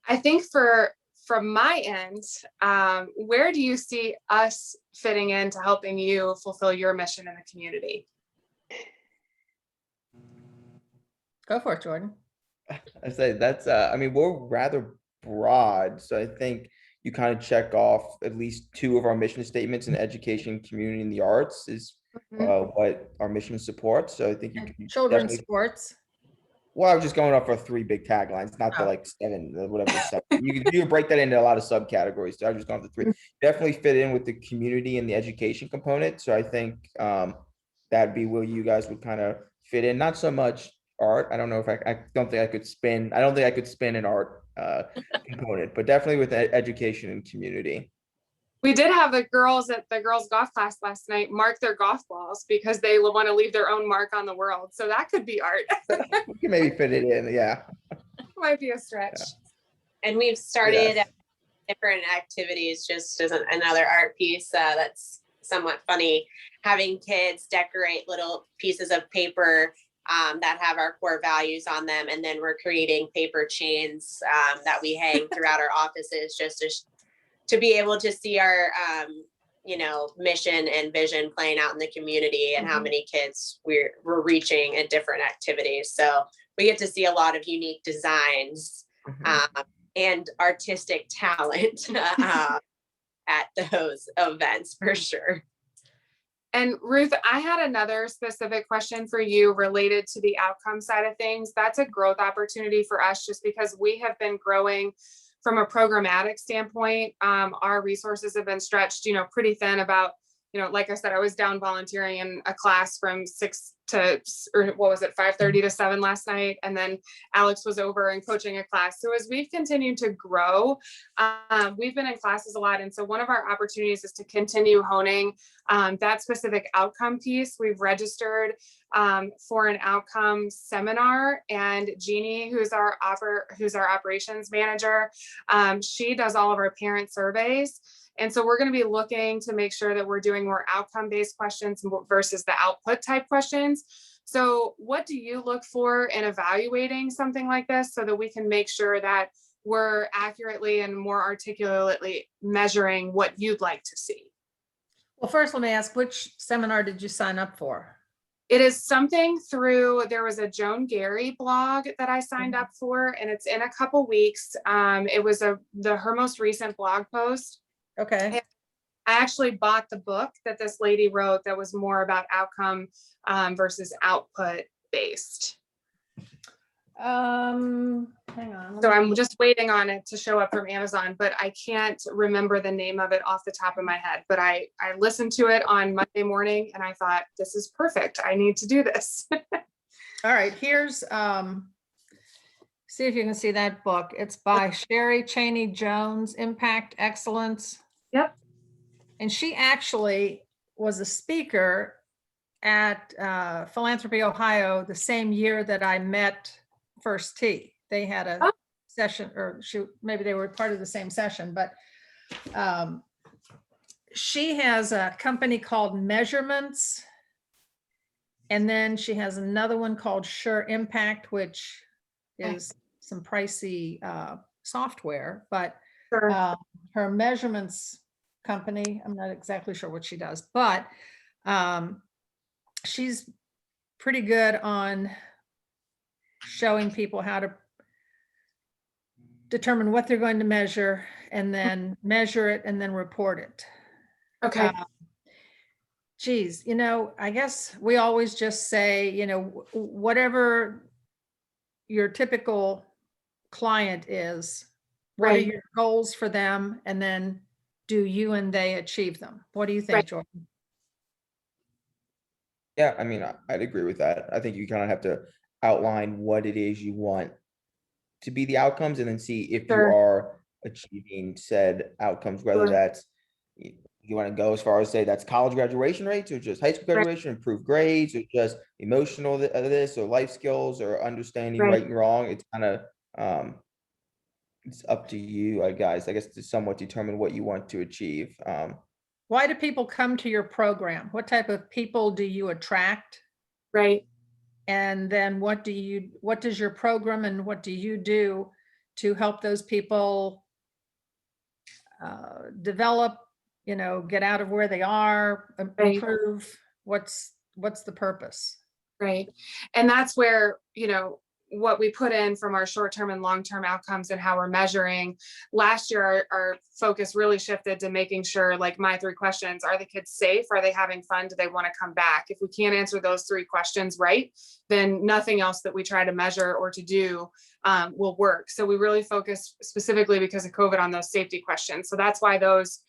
I think from my end, where do you see us fitting into helping you fulfill your mission in the community? Go for it, Jordan. I say that's, we're rather broad. So I think you kind of check off at least 2 of our mission statements in education, community, and the arts is what our mission supports. So I think you can children's sports. Well, I was just going off our 3 big taglines, not the 7, whatever. You can break that into a lot of subcategories. So I was just going for 3. Definitely fit in with the community and the education component. So I think that'd be where you guys would kind of fit in. Not so much art. I don't know if I don't think I could spin an art component, but definitely with education and community. We did have the girls at the girls' golf class last night mark their golf balls because they want to leave their own mark on the world. So that could be art. We can maybe fit it in. Yeah. Might be a stretch. Yeah. And we've started different activities, just as another art piece that's somewhat funny, having kids decorate little pieces of paper that have our core values on them. And then we're creating paper chains that we hang throughout our offices just to be able to see our, mission and vision playing out in the community and how many kids we're reaching in different activities. So we get to see a lot of unique designs and artistic talent at those events for sure. And Ruth, I had another specific question for you related to the outcome side of things. That's a growth opportunity for us just because we have been growing from a programmatic standpoint. Our resources have been stretched, pretty thin about, like I said, I was down volunteering in a class from 6 to, or what was it, 5:30 to 7 last night. And then Alex was over and coaching a class. So as we've continued to grow, we've been in classes a lot. And so one of our opportunities is to continue honing that specific outcome piece. We've registered for an outcome seminar, and Jeannie, who's our operations manager, she does all of our parent surveys. And so we're going to be looking to make sure that we're doing more outcome-based questions versus the output type questions. So what do you look for in evaluating something like this so that we can make sure that we're accurately and more articulately measuring what you'd like to see? Well, first, let me ask, which seminar did you sign up for? It is something there was a Joan Gary blog that I signed up for, and it's in a couple weeks. It was her most recent blog post. Okay. I actually bought the book that this lady wrote that was more about outcome versus output based. Hang on. So I'm just waiting on it to show up from Amazon, but I can't remember the name of it off the top of my head. But I listened to it on Monday morning and I thought, this is perfect. I need to do this. All right, here's, see if you can see that book. It's by Sherry Cheney Jones, Impact Excellence. Yep. And she actually was a speaker at Philanthropy Ohio the same year that I met First Tee. They had a session, or maybe they were part of the same session, but she has a company called Measurements. And then she has another one called Sure Impact, which is some pricey software, but Sure. her Measurements company, I'm not exactly sure what she does, but she's pretty good on showing people how to determine what they're going to measure and then measure it and then report it. Okay. Geez, I guess we always just say, whatever your typical client is, what are Right. your goals for them? And then do you and they achieve them? What do you think, Right. Jordan? Yeah, I mean, I'd agree with that. I think you kind of have to outline what it is you want to be the outcomes and then see if you Sure. are achieving said outcomes, whether Sure. that's, you want to go as far as say that's college graduation rates or just high school Right. graduation, improved grades, or just emotional this or life skills or understanding Right. right and wrong. It's kind of, it's up to you, guys, I guess, to somewhat determine what you want to achieve. Why do people come to your program? What type of people do you attract? Right. And then what does your program and what do you do to help those people develop, get out of where they are, Right. improve? What's the purpose? Right. And that's where, what we put in from our short-term and long-term outcomes and how we're measuring. Last year, our focus really shifted to making sure, like my 3 questions, are the kids safe? Are they having fun? Do they want to come back? If we can't answer those 3 questions right, then nothing else that we try to measure or to do will work. So we really focus specifically because of COVID on those safety questions. So that's why those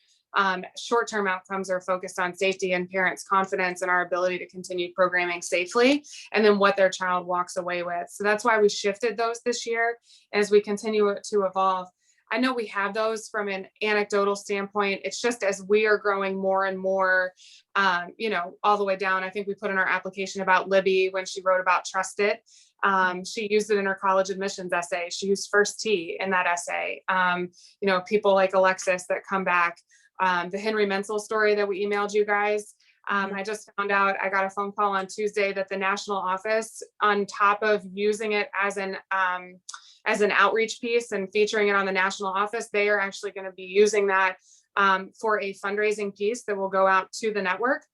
short-term outcomes are focused on safety and parents' confidence and our ability to continue programming safely, and then what their child walks away with. So that's why we shifted those this year as we continue to evolve. I know we have those from an anecdotal standpoint. It's just as we are growing more and more, all the way down. I think we put in our application about Libby when she wrote about Trust It. She used it in her college admissions essay. She used First Tee in that essay. People like Alexis that come back. The Henry Menzel story that we emailed you guys, I just found out, I got a phone call on Tuesday that the national office, on top of using it as an outreach piece and featuring it on the national office, they are actually going to be using that for a fundraising piece that will go out to the network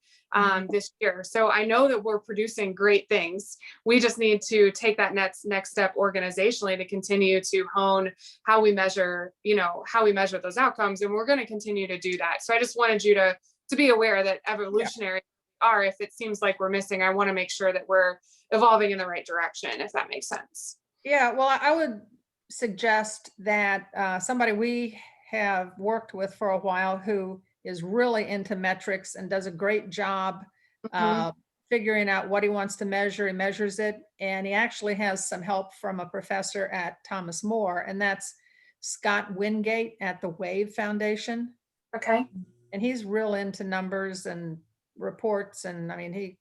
this year. So I know that we're producing great things. We just need to take that next step organizationally to continue to hone how we measure, how we measure those outcomes. And we're going to continue to do that. So I just wanted you to be aware that evolutionary are, if it seems like we're missing, I want to make sure that we're evolving in the right direction, if that makes sense. Yeah, well, I would suggest that somebody we have worked with for a while who is really into metrics and does a great job figuring out what he wants to measure. He measures it, and he actually has some help from a professor at Thomas More, and that's Scott Wingate at the Wave Foundation. Okay. And he's real into numbers and reports. And I mean, he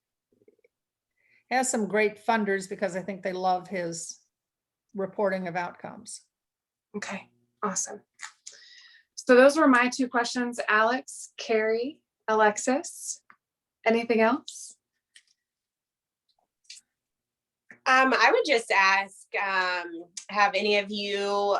has some great funders because I think they love his reporting of outcomes. Okay, awesome. So those were my 2 questions, Alex, Carrie, Alexis. Anything else? I would just ask, have any of you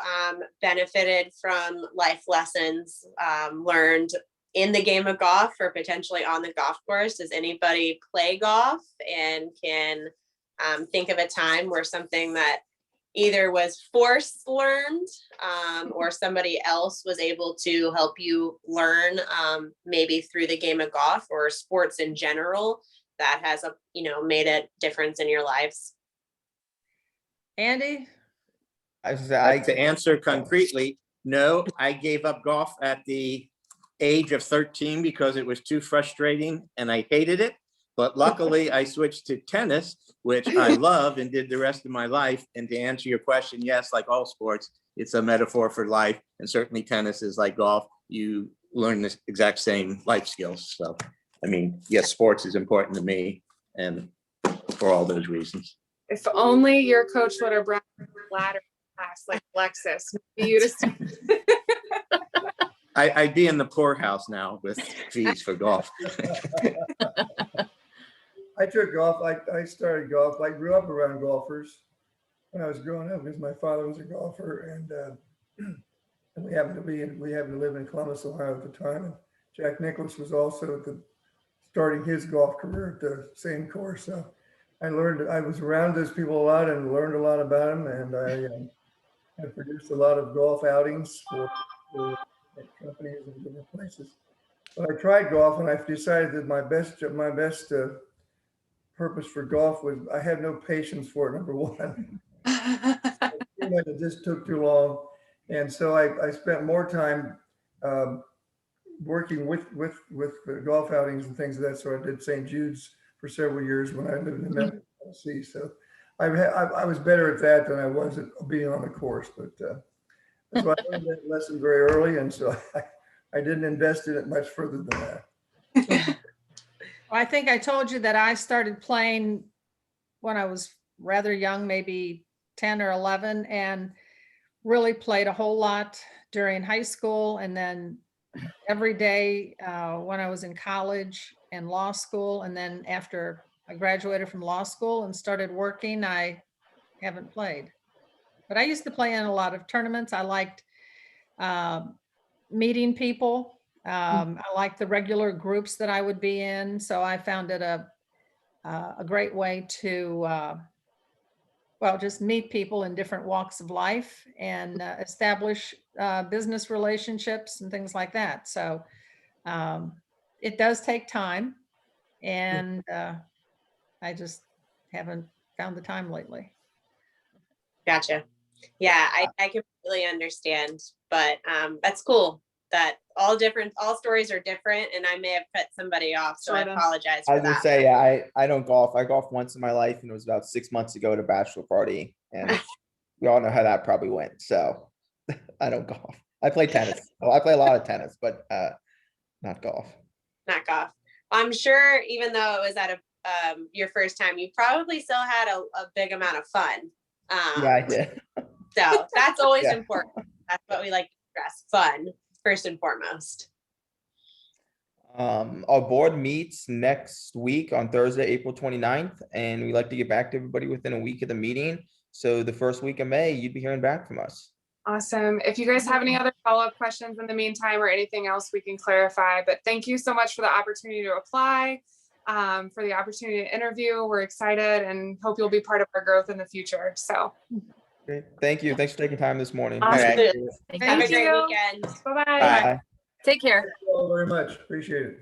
benefited from life lessons learned in the game of golf or potentially on the golf course? Does anybody play golf and can think of a time where something that either was forced learned or somebody else was able to help you learn maybe through the game of golf or sports in general that has made a difference in your lives? Andy? To answer concretely, no, I gave up golf at the age of 13 because it was too frustrating and I hated it. But luckily I switched to tennis, which I love and did the rest of my life. And to answer your question, yes, like all sports, it's a metaphor for life. And certainly tennis is like golf. You learn the exact same life skills. So, I mean, yes, sports is important to me and for all those reasons. If only your coach would have brought a ladder class like Alexis. Maybe you'd have I'd be in the poorhouse now with fees for golf. I took golf. I started golf. I grew up around golfers when I was growing up because my father was a golfer, and we happened to live in Columbus, Ohio at the time. And Jack Nicklaus was also starting his golf career at the same course. So I was around those people a lot and learned a lot about them. And I produced a lot of golf outings for companies in different places. But I tried golf, and I decided that my best purpose for golf was I had no patience for it. Number one, it just took too long, and so I spent more time working with the golf outings and things of that sort. I did St. Jude's for several years when I lived in Memphis, Tennessee. So I was better at that than I was at being on the course. But so I learned that lesson very early, and so I didn't invest in it much further than that. I think I told you that I started playing when I was rather young, maybe 10 or 11, and really played a whole lot during high school. And then every day when I was in college and law school. And then after I graduated from law school and started working, I haven't played. But I used to play in a lot of tournaments. I liked meeting people. I liked the regular groups that I would be in. So I found it a great way to, just meet people in different walks of life and establish business relationships and things like that. So it does take time, and I just haven't found the time lately. Gotcha. Yeah, I completely understand, but that's cool that all stories are different, and I may have cut somebody off, so I apologize for I was gonna that. say, I don't golf. I golfed once in my life, and it was about 6 months ago at a bachelor party, and we all know how that probably went. So I don't golf. I play tennis. Well, I play a lot of tennis, but not golf. Not golf. I'm sure, even though it was at your first time, you probably still had a big amount of fun. Yeah, I did. So that's always Yeah. important. That's what we like to stress. Fun, first and foremost. Our board meets next week on Thursday, April 29th, and we like to get back to everybody within a week of the meeting. So the first week of May, you'd be hearing back from us. Awesome. If you guys have any other follow-up questions in the meantime or anything else we can clarify, but thank you so much for the opportunity to apply, for the opportunity to interview. We're excited and hope you'll be part of our growth in the future. So Great. Thank you. Thanks for taking time this morning. Awesome. right. Thank Have you. a great you. weekend. bye-bye. Bye. Take care. Thank you all very much. Appreciate it.